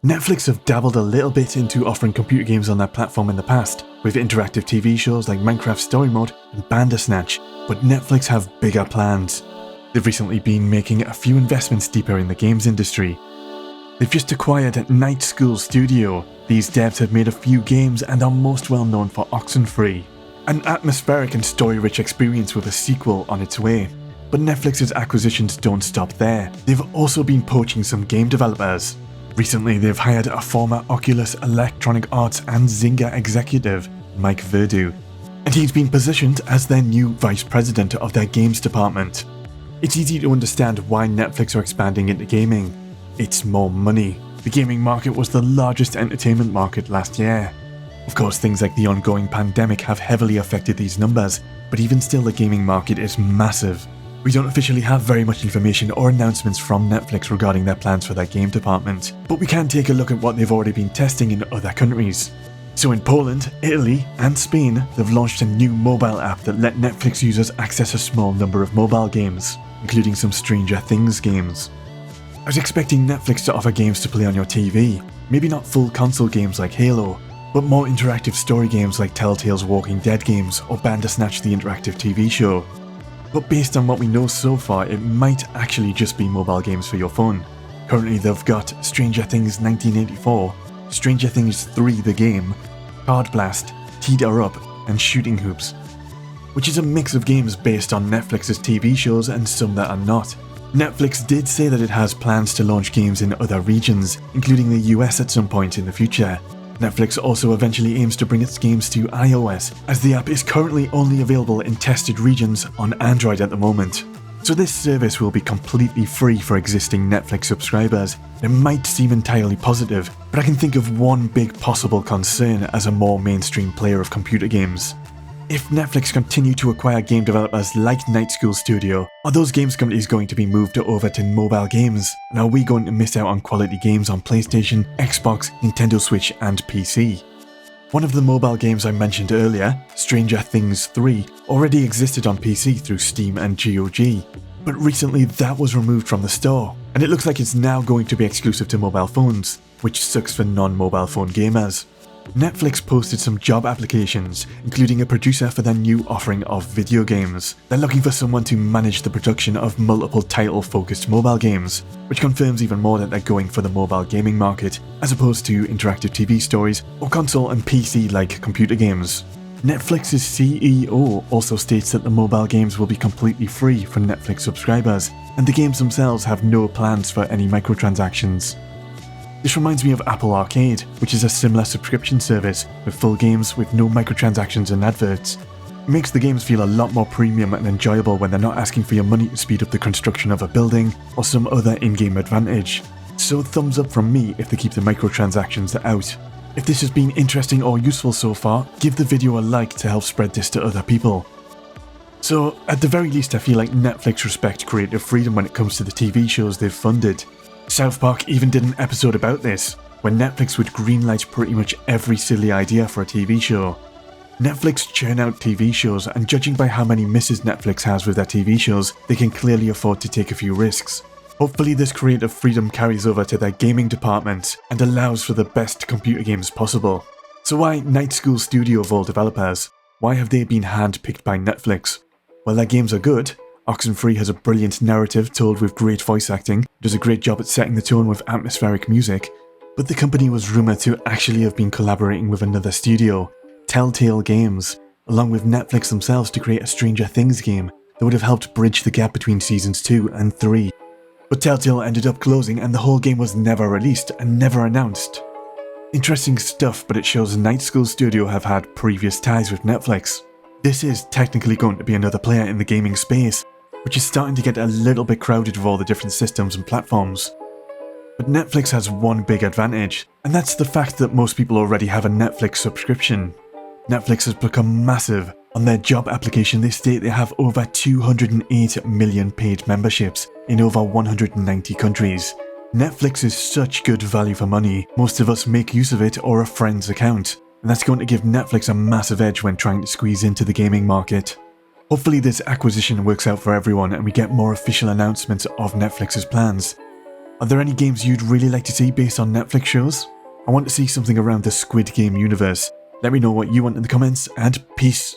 Netflix have dabbled a little bit into offering computer games on their platform in the past, with interactive TV shows like Minecraft Story Mode and Bandersnatch, but Netflix have bigger plans. They've recently been making a few investments deeper in the games industry. They've just acquired Night School Studio. These devs have made a few games and are most well known for Oxenfree, an atmospheric and story-rich experience with a sequel on its way. But Netflix's acquisitions don't stop there. They've also been poaching some game developers. Recently, they've hired a former Oculus, Electronic Arts and Zynga executive, Mike Verdu, and he's been positioned as their new vice president of their games department. It's easy to understand why Netflix are expanding into gaming. It's more money. The gaming market was the largest entertainment market last year. Of course, things like the ongoing pandemic have heavily affected these numbers, but even still the gaming market is massive. We don't officially have very much information or announcements from Netflix regarding their plans for their game department, but we can take a look at what they've already been testing in other countries. So in Poland, Italy and Spain, they've launched a new mobile app that let Netflix users access a small number of mobile games, including some Stranger Things games. I was expecting Netflix to offer games to play on your TV, maybe not full console games like Halo, but more interactive story games like Telltale's Walking Dead games or Bandersnatch the interactive TV show. But based on what we know so far, it might actually just be mobile games for your phone. Currently they've got Stranger Things 1984, Stranger Things 3 the game, Card Blast, Teeter Up, and Shooting Hoops, which is a mix of games based on Netflix's TV shows and some that are not. Netflix did say that it has plans to launch games in other regions, including the US at some point in the future. Netflix also eventually aims to bring its games to iOS, as the app is currently only available in tested regions on Android at the moment. So this service will be completely free for existing Netflix subscribers. It might seem entirely positive, but I can think of one big possible concern as a more mainstream player of computer games. If Netflix continue to acquire game developers like Night School Studio, are those games companies going to be moved over to mobile games? And are we going to miss out on quality games on PlayStation, Xbox, Nintendo Switch and PC? One of the mobile games I mentioned earlier, Stranger Things 3, already existed on PC through Steam and GOG, but recently that was removed from the store, and it looks like it's now going to be exclusive to mobile phones, which sucks for non-mobile phone gamers. Netflix posted some job applications, including a producer for their new offering of video games. They're looking for someone to manage the production of multiple title-focused mobile games, which confirms even more that they're going for the mobile gaming market, as opposed to interactive TV stories or console and PC-like computer games. Netflix's CEO also states that the mobile games will be completely free for Netflix subscribers, and the games themselves have no plans for any microtransactions. This reminds me of Apple Arcade, which is a similar subscription service with full games with no microtransactions and adverts. It makes the games feel a lot more premium and enjoyable when they're not asking for your money to speed up the construction of a building or some other in-game advantage. So thumbs up from me if they keep the microtransactions out. If this has been interesting or useful so far, give the video a like to help spread this to other people. So at the very least I feel like Netflix respect creative freedom when it comes to the TV shows they've funded. South Park even did an episode about this, when Netflix would greenlight pretty much every silly idea for a TV show. Netflix churn out TV shows, and judging by how many misses Netflix has with their TV shows, they can clearly afford to take a few risks. Hopefully this creative freedom carries over to their gaming department and allows for the best computer games possible. So why Night School Studio of all developers? Why have they been handpicked by Netflix? Well, their games are good. Oxenfree has a brilliant narrative told with great voice acting, does a great job at setting the tone with atmospheric music, but the company was rumoured to actually have been collaborating with another studio, Telltale Games, along with Netflix themselves to create a Stranger Things game that would have helped bridge the gap between seasons 2 and 3. But Telltale ended up closing and the whole game was never released and never announced. Interesting stuff, but it shows Night School Studio have had previous ties with Netflix. This is technically going to be another player in the gaming space, which is starting to get a little bit crowded with all the different systems and platforms. But Netflix has one big advantage, and that's the fact that most people already have a Netflix subscription. Netflix has become massive. On their job application they state they have over 208 million paid memberships in over 190 countries. Netflix is such good value for money, most of us make use of it or a friend's account, and that's going to give Netflix a massive edge when trying to squeeze into the gaming market. Hopefully this acquisition works out for everyone and we get more official announcements of Netflix's plans. Are there any games you'd really like to see based on Netflix shows? I want to see something around the Squid Game universe. Let me know what you want in the comments, and peace.